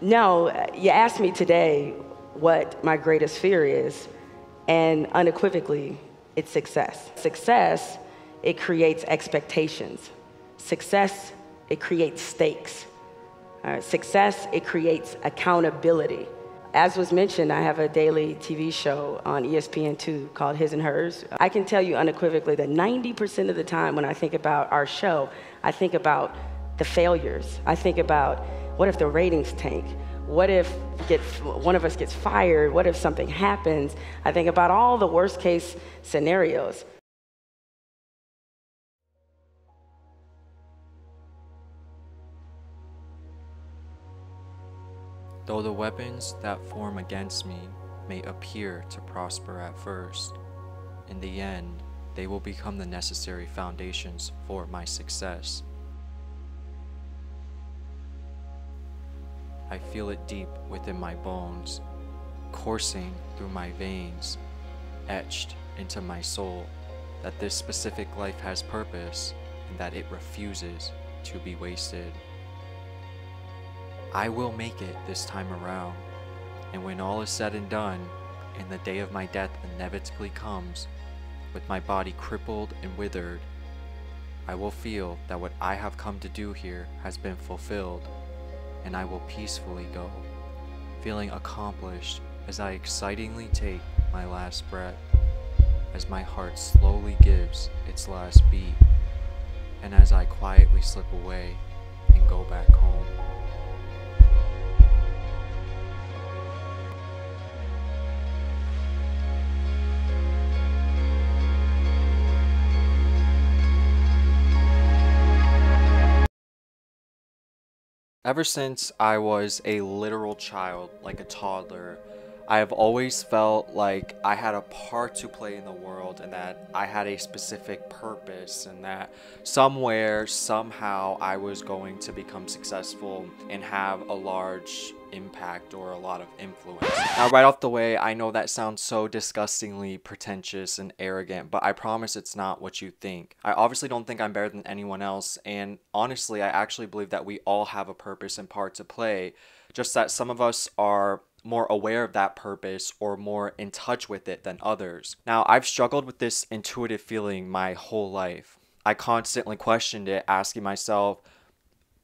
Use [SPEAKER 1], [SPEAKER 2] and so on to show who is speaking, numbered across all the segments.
[SPEAKER 1] No, you asked me today what my greatest fear is, and unequivocally, it's success. Success, it creates expectations. Success, it creates stakes. Success, it creates accountability. As was mentioned, I have a daily TV show on ESPN2 called His and Hers. I can tell you unequivocally that 90% of the time when I think about our show, I think about the failures. I think about, what if the ratings tank? What if one of us gets fired? What if something happens? I think about all the worst case scenarios.
[SPEAKER 2] Though the weapons that form against me may appear to prosper at first, in the end, they will become the necessary foundations for my success. I feel it deep within my bones, coursing through my veins, etched into my soul, that this specific life has purpose and that it refuses to be wasted. I will make it this time around, and when all is said and done, and the day of my death inevitably comes, with my body crippled and withered, I will feel that what I have come to do here has been fulfilled, and I will peacefully go, feeling accomplished as I excitingly take my last breath, as my heart slowly gives its last beat, and as I quietly slip away and go back home. Ever since I was a literal child, like a toddler, I have always felt like I had a part to play in the world and that I had a specific purpose and that somewhere, somehow, I was going to become successful and have a large impact or a lot of influence. Now, right off the way, I know that sounds so disgustingly pretentious and arrogant, but I promise it's not what you think. I obviously don't think I'm better than anyone else, and honestly, I actually believe that we all have a purpose and part to play, just that some of us are more aware of that purpose or more in touch with it than others. Now, I've struggled with this intuitive feeling my whole life. I constantly questioned it, asking myself,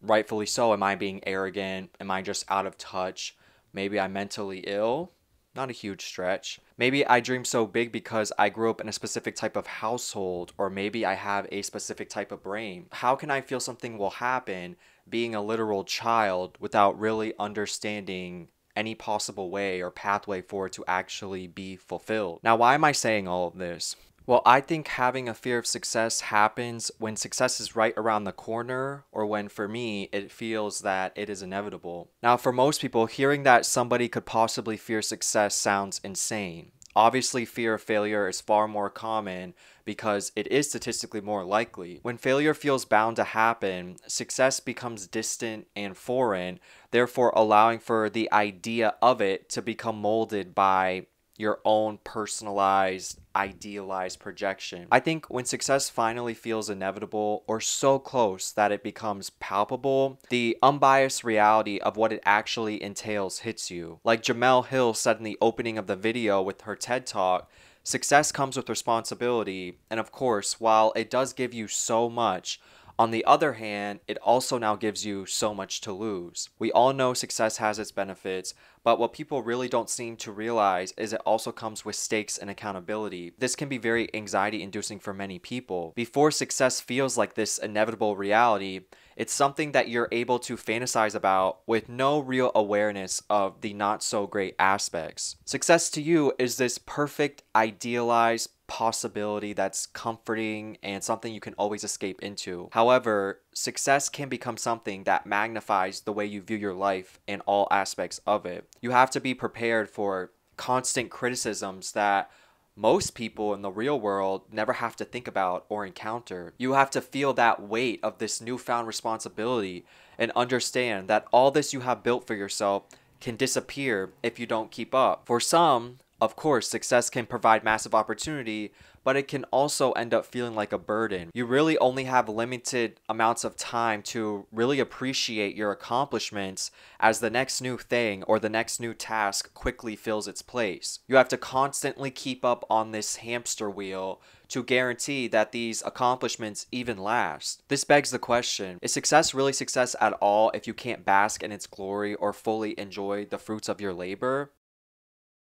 [SPEAKER 2] rightfully so, am I being arrogant? Am I just out of touch? Maybe I'm mentally ill? Not a huge stretch. Maybe I dream so big because I grew up in a specific type of household, or maybe I have a specific type of brain. How can I feel something will happen being a literal child without really understanding any possible way or pathway for it to actually be fulfilled? Now, why am I saying all of this? Well, I think having a fear of success happens when success is right around the corner, or when, for me, it feels that it is inevitable. Now, for most people, hearing that somebody could possibly fear success sounds insane. Obviously, fear of failure is far more common because it is statistically more likely. When failure feels bound to happen, success becomes distant and foreign, therefore allowing for the idea of it to become molded by your own personalized, idealized projection. I think when success finally feels inevitable or so close that it becomes palpable, the unbiased reality of what it actually entails hits you. Like Jamel Hill said in the opening of the video with her TED Talk, success comes with responsibility, and of course, while it does give you so much, on the other hand, it also now gives you so much to lose. We all know success has its benefits, but what people really don't seem to realize is it also comes with stakes and accountability. This can be very anxiety-inducing for many people. Before success feels like this inevitable reality, it's something that you're able to fantasize about with no real awareness of the not-so-great aspects. Success to you is this perfect, idealized possibility that's comforting and something you can always escape into. However, success can become something that magnifies the way you view your life and all aspects of it. You have to be prepared for constant criticisms that most people in the real world never have to think about or encounter. You have to feel that weight of this newfound responsibility and understand that all this you have built for yourself can disappear if you don't keep up. For some, of course, success can provide massive opportunity, but it can also end up feeling like a burden. You really only have limited amounts of time to really appreciate your accomplishments as the next new thing or the next new task quickly fills its place. You have to constantly keep up on this hamster wheel to guarantee that these accomplishments even last. This begs the question, is success really success at all if you can't bask in its glory or fully enjoy the fruits of your labor?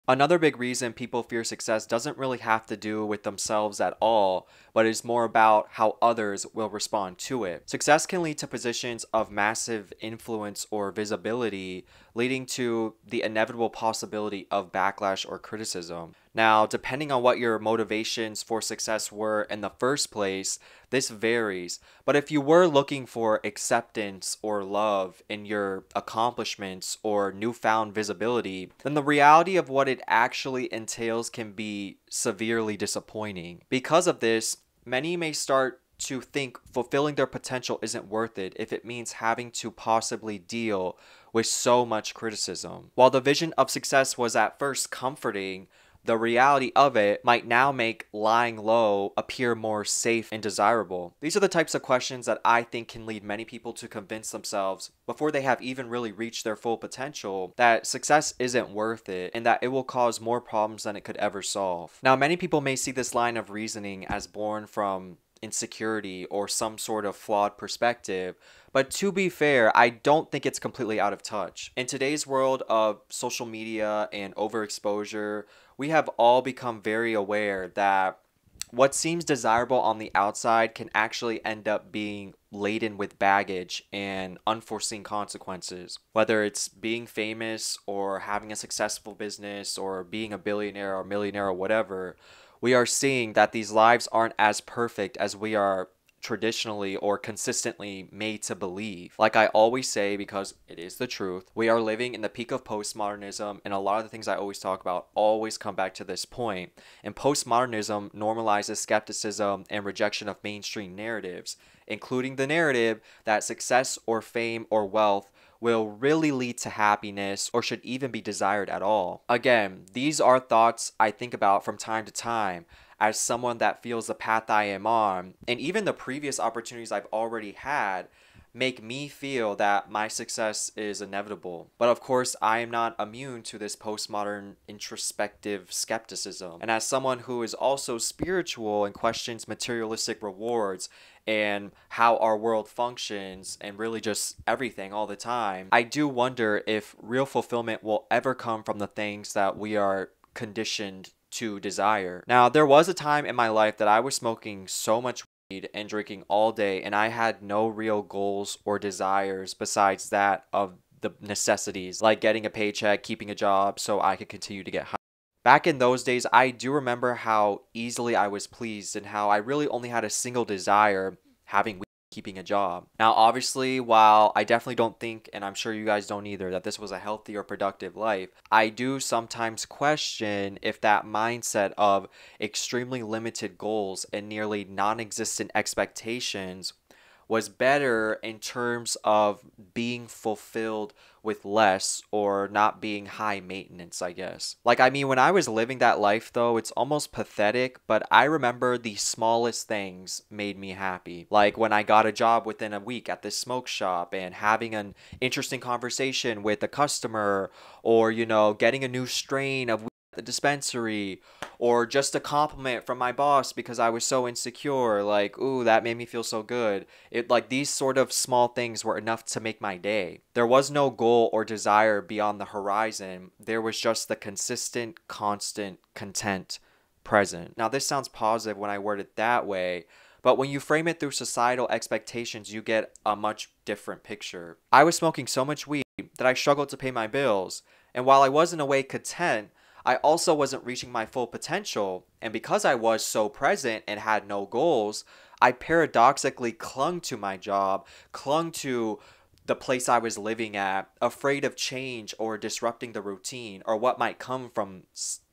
[SPEAKER 2] Another big reason people fear success doesn't really have to do with themselves at all, but is more about how others will respond to it. Success can lead to positions of massive influence or visibility, leading to the inevitable possibility of backlash or criticism. Now, depending on what your motivations for success were in the first place, this varies. But if you were looking for acceptance or love in your accomplishments or newfound visibility, then the reality of what it actually entails can be severely disappointing. Because of this, many may start to think fulfilling their potential isn't worth it if it means having to possibly deal with so much criticism. While the vision of success was at first comforting, the reality of it might now make lying low appear more safe and desirable. These are the types of questions that I think can lead many people to convince themselves, before they have even really reached their full potential, that success isn't worth it and that it will cause more problems than it could ever solve. Now, many people may see this line of reasoning as born from insecurity or some sort of flawed perspective, but to be fair, I don't think it's completely out of touch. In today's world of social media and overexposure, we have all become very aware that what seems desirable on the outside can actually end up being laden with baggage and unforeseen consequences. Whether it's being famous or having a successful business or being a billionaire or millionaire or whatever, we are seeing that these lives aren't as perfect as we are traditionally or consistently made to believe. Like I always say, because it is the truth, we are living in the peak of postmodernism, and a lot of the things I always talk about always come back to this point. And postmodernism normalizes skepticism and rejection of mainstream narratives, including the narrative that success or fame or wealth will really lead to happiness or should even be desired at all. Again, these are thoughts I think about from time to time as someone that feels the path I am on, and even the previous opportunities I've already had make me feel that my success is inevitable. But of course, I am not immune to this postmodern introspective skepticism. And as someone who is also spiritual and questions materialistic rewards and how our world functions and really just everything all the time, I do wonder if real fulfillment will ever come from the things that we are conditioned to desire. Now, there was a time in my life that I was smoking so much weed and drinking all day, and I had no real goals or desires besides that of the necessities, like getting a paycheck, keeping a job so I could continue to get high. Back in those days, I do remember how easily I was pleased and how I really only had a single desire, having weed, keeping a job. Now, obviously, while I definitely don't think, and I'm sure you guys don't either, that this was a healthy or productive life, I do sometimes question if that mindset of extremely limited goals and nearly non-existent expectations was better in terms of being fulfilled with less or not being high maintenance, I guess. Like, I mean, when I was living that life though, it's almost pathetic, but I remember the smallest things made me happy. Like when I got a job within a week at this smoke shop and having an interesting conversation with a customer, or, you know, getting a new strain of the dispensary, or just a compliment from my boss because I was so insecure, like, ooh, that made me feel so good. It, like, these sort of small things were enough to make my day. There was no goal or desire beyond the horizon. There was just the consistent, constant content present. Now, this sounds positive when I word it that way, but when you frame it through societal expectations, you get a much different picture. I was smoking so much weed that I struggled to pay my bills, and while I was in a way content, I also wasn't reaching my full potential, and because I was so present and had no goals, I paradoxically clung to my job, clung to the place I was living at, afraid of change or disrupting the routine or what might come from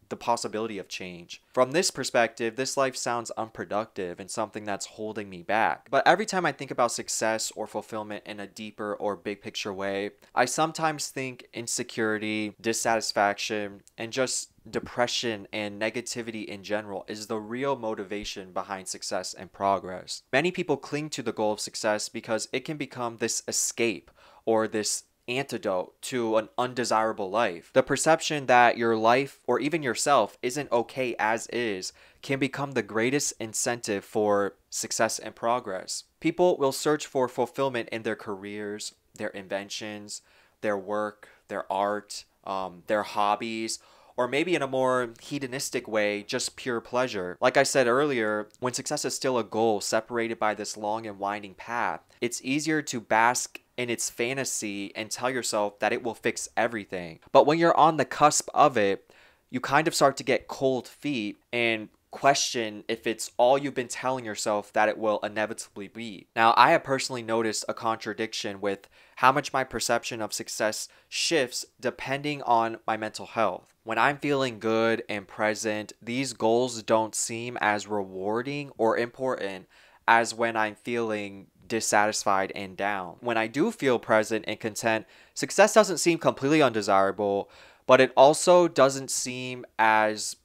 [SPEAKER 2] the possibility of change. From this perspective, this life sounds unproductive and something that's holding me back. But every time I think about success or fulfillment in a deeper or big picture way, I sometimes think insecurity, dissatisfaction, and just depression and negativity in general is the real motivation behind success and progress. Many people cling to the goal of success because it can become this escape or this antidote to an undesirable life. The perception that your life or even yourself isn't okay as is can become the greatest incentive for success and progress. People will search for fulfillment in their careers, their inventions, their work, their art, their hobbies, or maybe in a more hedonistic way, just pure pleasure. Like I said earlier, when success is still a goal separated by this long and winding path, it's easier to bask in its fantasy and tell yourself that it will fix everything. But when you're on the cusp of it, you kind of start to get cold feet and question if it's all you've been telling yourself that it will inevitably be. Now, I have personally noticed a contradiction with how much my perception of success shifts depending on my mental health. When I'm feeling good and present, these goals don't seem as rewarding or important as when I'm feeling dissatisfied and down. When I do feel present and content, success doesn't seem completely undesirable, but it also doesn't seem as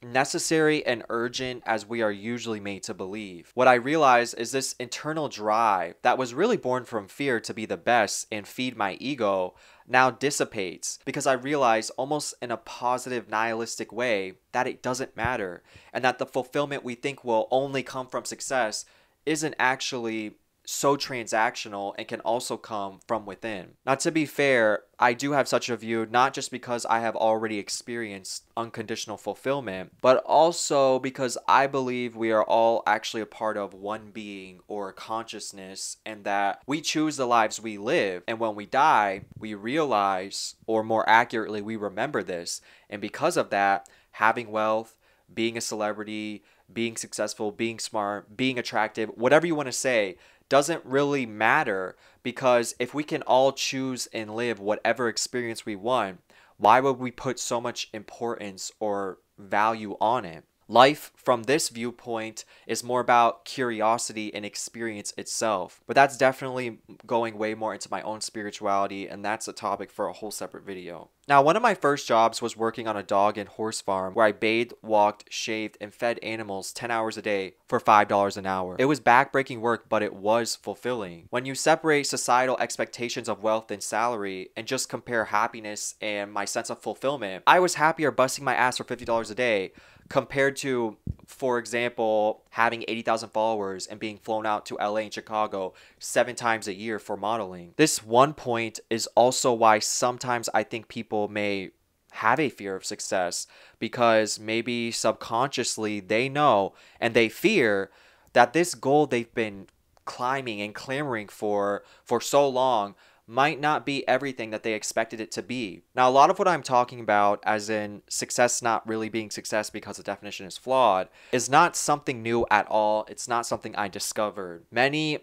[SPEAKER 2] necessary and urgent as we are usually made to believe. What I realize is this internal drive that was really born from fear to be the best and feed my ego now dissipates because I realize almost in a positive nihilistic way that it doesn't matter and that the fulfillment we think will only come from success isn't actually so transactional and can also come from within. Now, to be fair, I do have such a view not just because I have already experienced unconditional fulfillment, but also because I believe we are all actually a part of one being or consciousness and that we choose the lives we live. And when we die, we realize, or more accurately, we remember this. And because of that, having wealth, being a celebrity, being successful, being smart, being attractive, whatever you want to say, doesn't really matter because if we can all choose and live whatever experience we want, why would we put so much importance or value on it? Life from this viewpoint is more about curiosity and experience itself. But that's definitely going way more into my own spirituality, and that's a topic for a whole separate video. Now, one of my first jobs was working on a dog and horse farm where I bathed, walked, shaved, and fed animals 10 hours a day for $5 an hour. It was backbreaking work, but it was fulfilling. When you separate societal expectations of wealth and salary and just compare happiness and my sense of fulfillment, I was happier busting my ass for $50 a day compared to, for example, having 80,000 followers and being flown out to LA and Chicago 7 times a year for modeling. This one point is also why sometimes I think people may have a fear of success because maybe subconsciously they know and they fear that this goal they've been climbing and clamoring for so long might not be everything that they expected it to be. Now, a lot of what I'm talking about, as in success not really being success because the definition is flawed, is not something new at all. It's not something I discovered. Many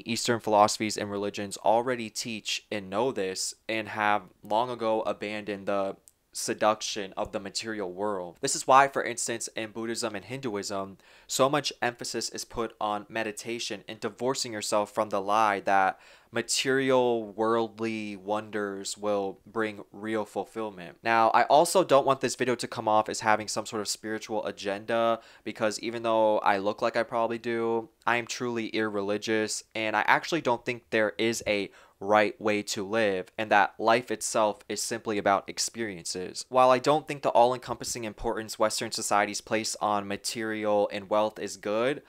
[SPEAKER 2] Eastern philosophies and religions already teach and know this and have long ago abandoned the seduction of the material world. This is why, for instance, in Buddhism and Hinduism, so much emphasis is put on meditation and divorcing yourself from the lie that material worldly wonders will bring real fulfillment. Now, I also don't want this video to come off as having some sort of spiritual agenda because even though I look like I probably do, I am truly irreligious and I actually don't think there is a right way to live and that life itself is simply about experiences. While I don't think the all-encompassing importance Western societies place on material and wealth is good,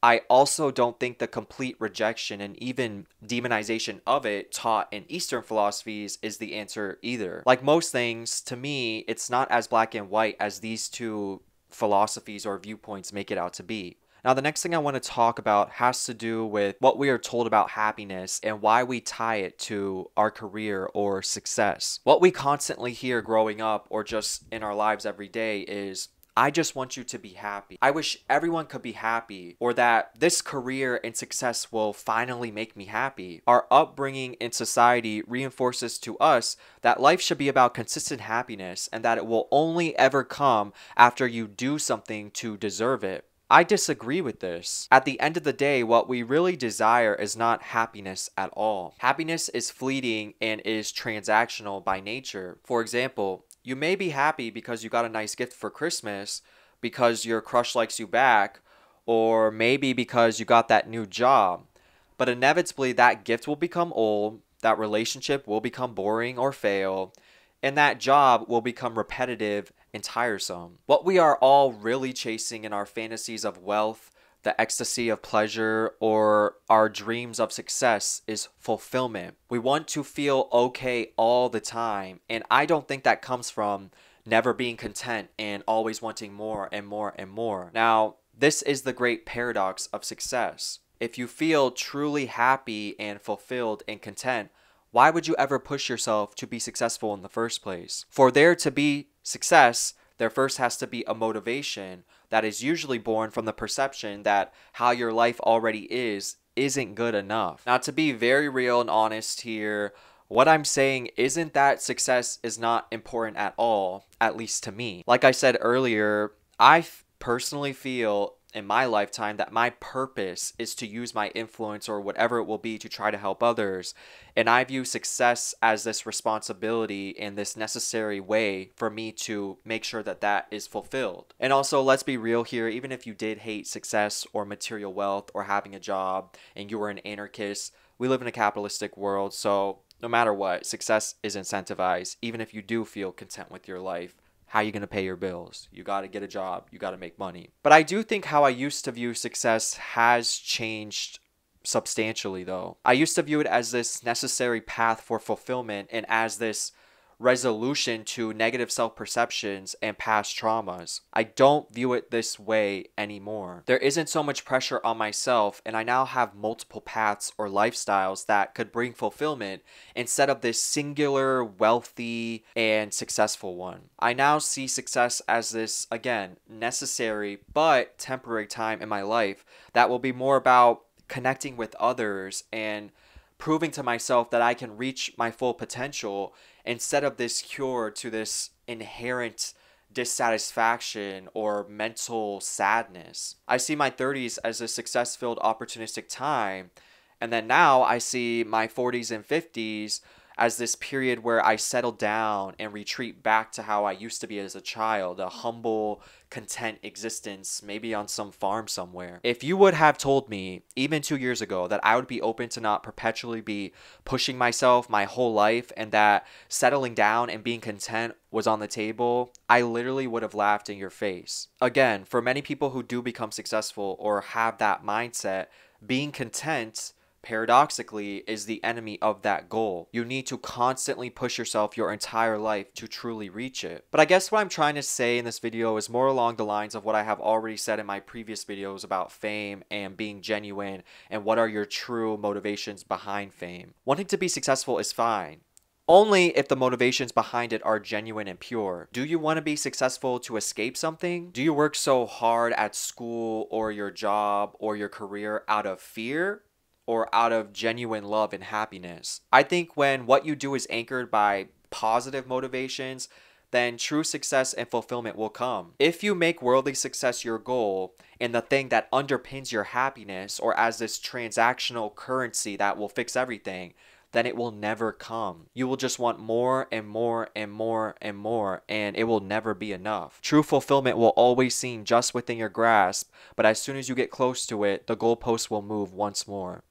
[SPEAKER 2] I also don't think the complete rejection and even demonization of it taught in Eastern philosophies is the answer either. Like most things, to me, it's not as black and white as these two philosophies or viewpoints make it out to be. Now, the next thing I want to talk about has to do with what we are told about happiness and why we tie it to our career or success. What we constantly hear growing up or just in our lives every day is, I just want you to be happy. I wish everyone could be happy, or that this career and success will finally make me happy. Our upbringing in society reinforces to us that life should be about consistent happiness and that it will only ever come after you do something to deserve it. I disagree with this. At the end of the day, what we really desire is not happiness at all. Happiness is fleeting and is transactional by nature. For example, You may be happy because you got a nice gift for Christmas, because your crush likes you back, or maybe because you got that new job. But inevitably, that gift will become old, that relationship will become boring or fail, and that job will become repetitive and tiresome. What we are all really chasing in our fantasies of wealth, the ecstasy of pleasure, or our dreams of success is fulfillment. We want to feel okay all the time, and I don't think that comes from never being content and always wanting more and more and more. Now, this is the great paradox of success. If you feel truly happy and fulfilled and content, why would you ever push yourself to be successful in the first place? For there to be success, there first has to be a motivation that is usually born from the perception that how your life already isn't good enough. Now, to be very real and honest here, what I'm saying isn't that success is not important at all, at least to me. Like I said earlier, I personally feel in my lifetime that my purpose is to use my influence or whatever it will be to try to help others. And I view success as this responsibility and this necessary way for me to make sure that that is fulfilled. And also, let's be real here, even if you did hate success or material wealth or having a job and you were an anarchist, we live in a capitalistic world, so no matter what, success is incentivized, even if you do feel content with your life. How are you going to pay your bills? You got to get a job. You got to make money. But I do think how I used to view success has changed substantially, though. I used to view it as this necessary path for fulfillment and as this resolution to negative self-perceptions and past traumas. I don't view it this way anymore. There isn't so much pressure on myself, and I now have multiple paths or lifestyles that could bring fulfillment instead of this singular, wealthy, and successful one. I now see success as this, again, necessary but temporary time in my life that will be more about connecting with others and proving to myself that I can reach my full potential instead of this cure to this inherent dissatisfaction or mental sadness. I see my 30s as a success-filled opportunistic time, and then now I see my 40s and 50s as this period where I settle down and retreat back to how I used to be as a child, a humble, content existence, maybe on some farm somewhere. If you would have told me, even 2 years ago, that I would be open to not perpetually be pushing myself my whole life and that settling down and being content was on the table, I literally would have laughed in your face. Again, for many people who do become successful or have that mindset, being content paradoxically is the enemy of that goal. You need to constantly push yourself your entire life to truly reach it. But I guess what I'm trying to say in this video is more along the lines of what I have already said in my previous videos about fame and being genuine and what are your true motivations behind fame. Wanting to be successful is fine, only if the motivations behind it are genuine and pure. Do you want to be successful to escape something? Do you work so hard at school or your job or your career out of fear or out of genuine love and happiness? I think when what you do is anchored by positive motivations, then true success and fulfillment will come. If you make worldly success your goal and the thing that underpins your happiness, or as this transactional currency that will fix everything, then it will never come. You will just want more and more and more and more, and it will never be enough. True fulfillment will always seem just within your grasp, but as soon as you get close to it, the goalposts will move once more.